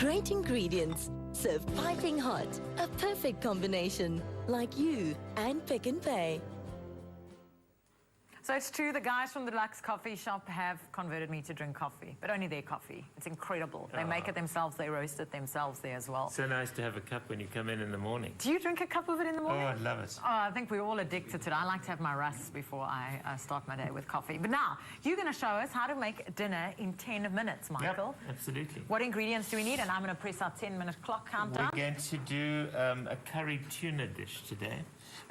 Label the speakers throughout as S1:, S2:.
S1: Great ingredients, served piping hot. A perfect combination, like you and Pick n Pay.
S2: So it's true, the guys from the Deluxe Coffee Shop have converted me to drink coffee, but only their coffee. It's incredible. They make it themselves, they roast it themselves there as well.
S3: So nice to have a cup when you come in the morning.
S2: Do you drink a cup of it in the morning?
S3: Oh, I love it.
S2: Oh, I think we're all addicted to it. I like to have my rusks before I start my day with coffee. But now, you're going to show us how to make dinner in 10 minutes, Michael.
S3: Yep, absolutely.
S2: What ingredients do we need? And I'm going to press our 10-minute clock countdown.
S3: We're going to do a curried tuna dish today.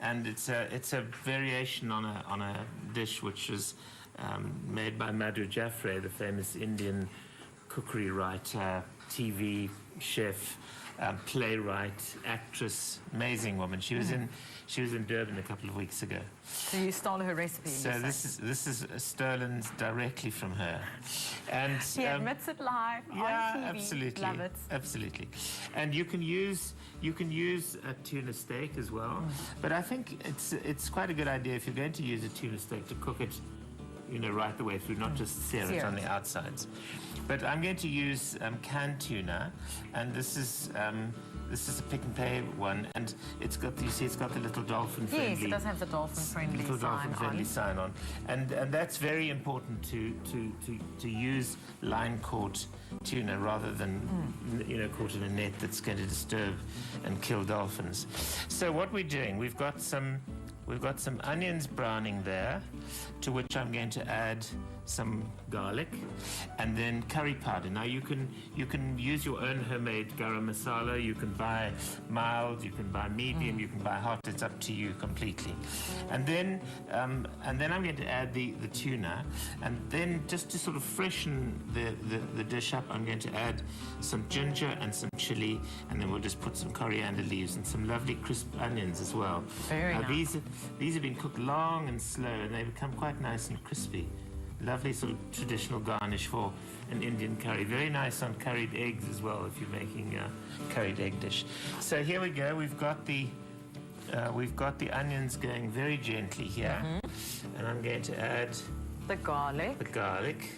S3: And it's a variation on a dish which was made by Madhu Jaffrey, the famous Indian cookery writer, TV chef, playwright, actress, amazing woman. She was in Durban a couple of weeks ago.
S2: So you stole her recipe.
S3: So this is stolen directly from her, and
S2: she admits it live on TV.
S3: Absolutely,
S2: love it.
S3: Absolutely. And you can use a tuna steak as well, but I think it's quite a good idea if you're going to use a tuna steak to cook it, right the way through, not just sear it on the outsides. But I'm going to use canned tuna, and this is a Pick n Pay one, and it's got the little dolphin friendly.
S2: Yes, it does have the dolphin friendly
S3: sign on, and that's very important to use line caught tuna rather than caught in a net that's going to disturb and kill dolphins. So what we're doing, we've got some onions browning there, to which I'm going to add some garlic, and then curry powder. Now you can use your own homemade garam masala. You can buy mild, you can buy medium, you can buy hot. It's up to you completely. And then I'm going to add the tuna, and then just to sort of freshen the dish up, I'm going to add some ginger and some chili, and then we'll just put some coriander leaves and some lovely crisp onions as well.
S2: Very nice.
S3: These have been cooked long and slow, and they become quite nice and crispy. Lovely sort of traditional garnish for an Indian curry. Very nice on curried eggs as well if you're making a curried egg dish. So here we go. We've got the onions going very gently here, and I'm going to add
S2: the
S3: garlic.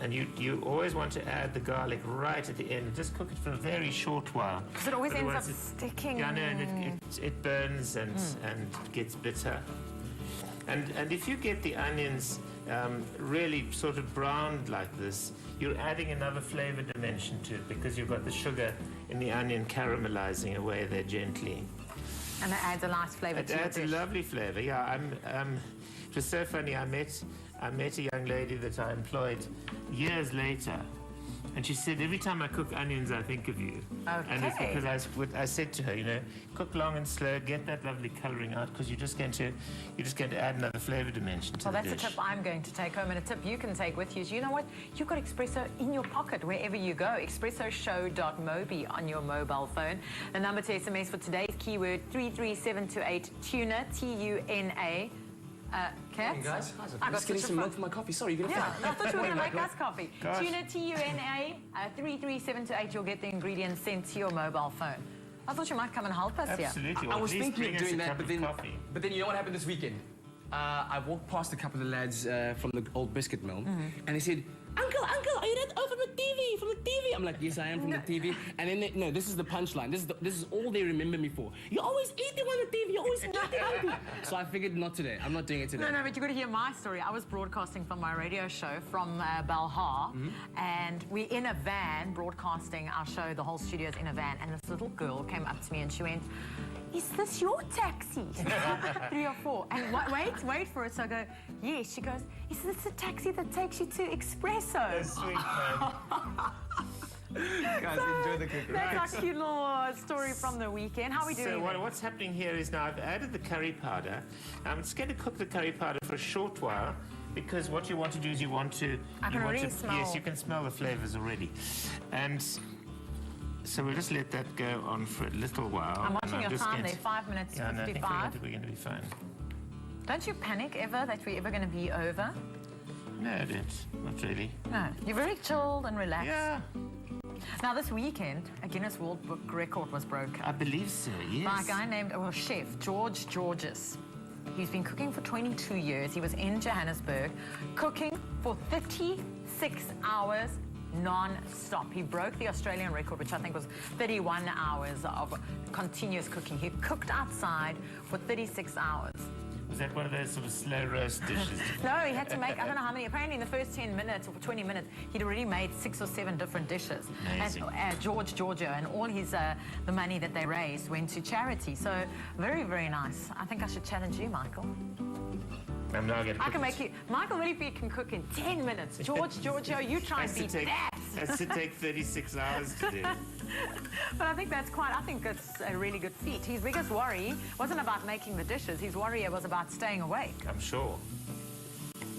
S3: And you always want to add the garlic right at the end. Just cook it for a very short while.
S2: Because it always ends up sticking.
S3: Yeah, no, and it burns and gets bitter. And if you get the onions really sort of browned like this, you're adding another flavor dimension to it, because you've got the sugar in the onion caramelizing away there gently.
S2: And it adds a nice flavor to the dish. It adds
S3: a lovely flavor, yeah. It was so funny, I met a young lady that I employed years later, and she said, every time I cook onions, I think of you.
S2: Okay.
S3: And it's because I said to her, cook long and slow, get that lovely colouring out, because you're just going to add another flavour dimension to the dish.
S2: Well, that's a tip I'm going to take home, and a tip you can take with you is, you know what? You've got Espresso in your pocket wherever you go. EspressoShow.mobi on your mobile phone. The number to SMS for today's keyword 33728 tuna, T-U-N-A.
S4: Hey guys, I'm just getting some milk for my coffee. Sorry, you're going to
S2: I thought you were going to make us coffee.
S3: Gosh.
S2: Tuna, T-U-N-A, 33728. You'll get the ingredients sent to your mobile phone. I thought you might come and help us here.
S3: Absolutely.
S4: I was thinking of doing that, but then you know what happened this weekend? I walked past a couple of the lads from the old biscuit mill, and they said, Uncle, are you that? Oh, from the TV, from the TV. I'm like, yes, I am from the TV. And then no, this is the punchline. This is all they remember me for. You're always eating on the TV. You're always eating. So I figured not today. I'm not doing it today.
S2: No, but you've got to hear my story. I was broadcasting from my radio show from Belhar, and we're in a van broadcasting our show. The whole studio's in a van, and this little girl came up to me and she went, is this your taxi? 3 or 4. And wait for it. So I go, yes. She goes, is this the taxi that takes you to Espresso?
S3: That's sweet, man.
S4: Guys, enjoy the cookery.
S2: That's our cute little story from the weekend. How are we doing?
S3: So what's happening here is now I've added the curry powder. I'm just going to cook the curry powder for a short while, because what you want to do is
S2: I can already smell.
S3: Yes, you can smell the flavors already. And so we'll just let that go on for a little while.
S2: I'm watching your time there, 5 minutes 55.
S3: I think we're going to be fine.
S2: Don't you panic ever that we're ever going to be over?
S3: No, I don't. Not really.
S2: No, you're very chilled and relaxed.
S3: Yeah.
S2: Now, this weekend, a Guinness World Book record was broken.
S3: I believe so, yes.
S2: By a guy named, chef, George Georges. He's been cooking for 22 years. He was in Johannesburg, cooking for 36 hours non-stop. He broke the Australian record, which I think was 31 hours of continuous cooking. He cooked outside for 36 hours.
S3: Was that one of those sort of slow roast dishes?
S2: No, he had to make, I don't know how many, apparently in the first 10 minutes or 20 minutes, he'd already made 6 or 7 different dishes.
S3: Amazing.
S2: And Giorgio, and all his, the money that they raised went to charity. So very, very nice. I think I should challenge you, Michael.
S3: I'm now going to
S2: I can make you, Michael Williefie can cook in 10 minutes. Giorgio, you try and beat that.
S3: Has to take 36 hours to do.
S2: But I think that's a really good feat. His biggest worry wasn't about making the dishes. His worry was about staying awake.
S3: I'm sure.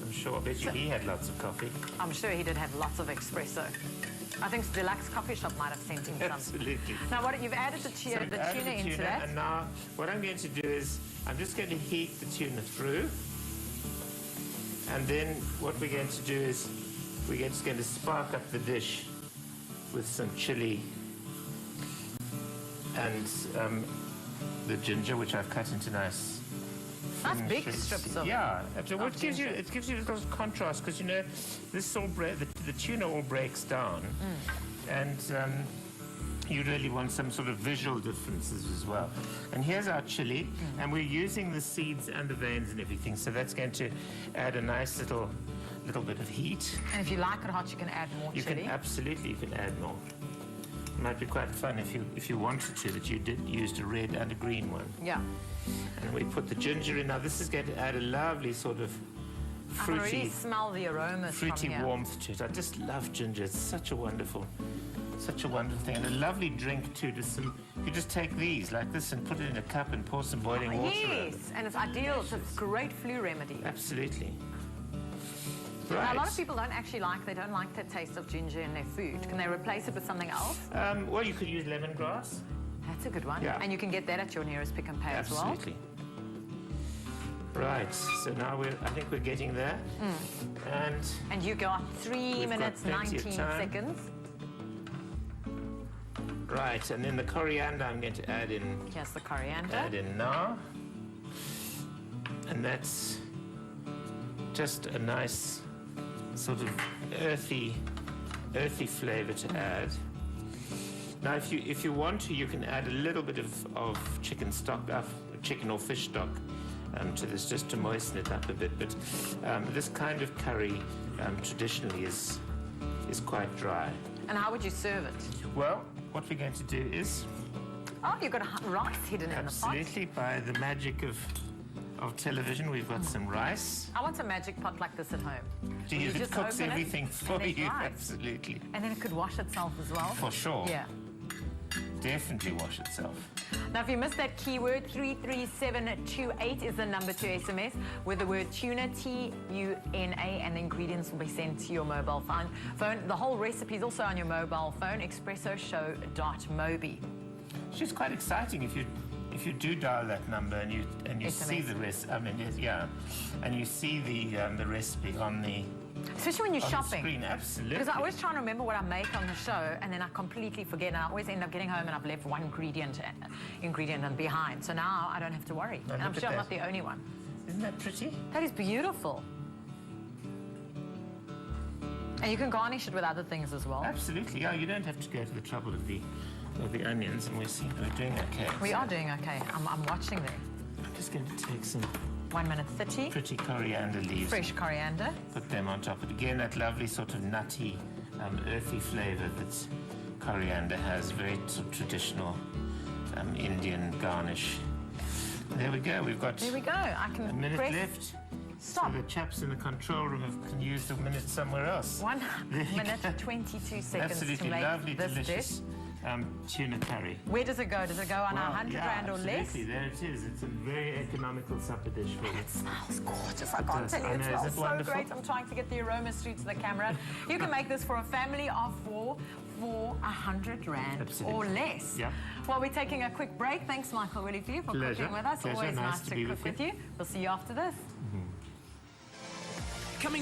S3: I bet you he had lots of coffee.
S2: I'm sure he did have lots of espresso. I think Deluxe Coffee Shop might have sent him some.
S3: Absolutely.
S2: Now, you've added the tuna into that.
S3: And now what I'm going to do is I'm just going to heat the tuna through. And then what we're going to do is we're just going to spark up the dish with some chili and the ginger, which I've cut into nice
S2: big strips of.
S3: Yeah, it gives you a little contrast because you know this all the tuna all breaks down, and you really want some sort of visual differences as well. And here's our chili, and we're using the seeds and the veins and everything, so that's going to add a nice little bit of heat.
S2: And if you like it hot, you can add more chili.
S3: You can add more. It might be quite fun if you wanted to, that you used a red and a green one.
S2: Yeah.
S3: And we put the ginger in. Now this is going to add a lovely sort of
S2: I can already smell the aromas
S3: fruity
S2: from here.
S3: warmth to it. I just love ginger. It's such a wonderful thing, and a lovely drink too. You just take these like this and put it in a cup and pour some boiling water over it.
S2: Yes, and it's ideal. It's a great flu remedy.
S3: Absolutely.
S2: Now,
S3: Right.
S2: a lot of people they don't like the taste of ginger in their food. Can they replace it with something else?
S3: Well, you could use lemongrass.
S2: That's a good one.
S3: Yeah.
S2: And you can get that at your nearest Pick and Pay as well.
S3: Absolutely. Right. So now I think we're getting there.
S2: And you got 3 minutes,
S3: got plenty of
S2: 19
S3: time.
S2: seconds.
S3: Right, and then the coriander I'm going to add in.
S2: Here's the coriander.
S3: Add in now. And that's just a nice sort of earthy flavor to add. Now, if you want to, you can add a little bit of chicken stock, chicken or fish stock, to this just to moisten it up a bit. But this kind of curry traditionally is quite dry.
S2: And how would you serve it?
S3: Well, what we're going to do is
S2: Oh, you've got rice hidden in the pot.
S3: absolutely by the magic of television, we've got some rice.
S2: I want a magic pot like this at home.
S3: Geez, it
S2: just
S3: cooks
S2: open it
S3: everything for
S2: and there's
S3: you.
S2: rice.
S3: Absolutely.
S2: And then it could wash itself as well.
S3: For sure.
S2: Yeah.
S3: Definitely wash itself.
S2: Now, if you missed that keyword, 33728 is the number to SMS with the word tuna, T-U-N-A, and the ingredients will be sent to your mobile phone. The whole recipe is also on your mobile phone, expressoshow.mobi.
S3: It's quite exciting if you do dial that number and you see the recipe. I mean, yeah, and you see the recipe on the.
S2: Especially when you're shopping.
S3: Screen, absolutely.
S2: Because I always try to remember what I make on the show, and then I completely forget, and I always end up getting home and I've left one ingredient and behind. So now I don't have to worry.
S3: Now
S2: And I'm
S3: look
S2: sure
S3: at
S2: I'm not
S3: that.
S2: the only one.
S3: Isn't that pretty?
S2: That is beautiful. And you can garnish it with other things as well.
S3: Absolutely. Yeah, you don't have to go to the trouble of the onions, and we're doing okay.
S2: We are doing okay. I'm watching there.
S3: I'm just going to take some
S2: 1 minute 30.
S3: pretty coriander leaves.
S2: Fresh coriander.
S3: Put them on top. But again, that lovely sort of nutty, earthy flavour that coriander has. Very sort of traditional Indian garnish. There we go. We've got
S2: There we go. I can
S3: a minute
S2: press
S3: left.
S2: stop.
S3: So the chaps in the control room can use the minute somewhere else.
S2: 1
S3: There you
S2: minute,
S3: go.
S2: 22 seconds
S3: Absolutely
S2: to make
S3: lovely,
S2: this
S3: delicious
S2: dish.
S3: tuna curry.
S2: Where does it go? Does it go on
S3: Well,
S2: 100
S3: yeah,
S2: rand or less?
S3: absolutely. There it is. It's a very economical supper dish for you.
S2: It smells gorgeous. I can't
S3: does.
S2: tell you.
S3: I
S2: It
S3: know,
S2: smells
S3: isn't it
S2: so
S3: wonderful?
S2: great. I'm trying to get the aromas through to the camera. You can make this for a family of four for 100 rand
S3: Absolutely.
S2: or less.
S3: Yeah.
S2: Well, we're taking a quick break. Thanks, Michael Williefie, for
S3: Pleasure.
S2: cooking with us.
S3: Pleasure.
S2: Always
S3: Nice
S2: nice
S3: to
S2: to
S3: be
S2: cook
S3: with
S2: with you. We'll see you after this.
S4: Coming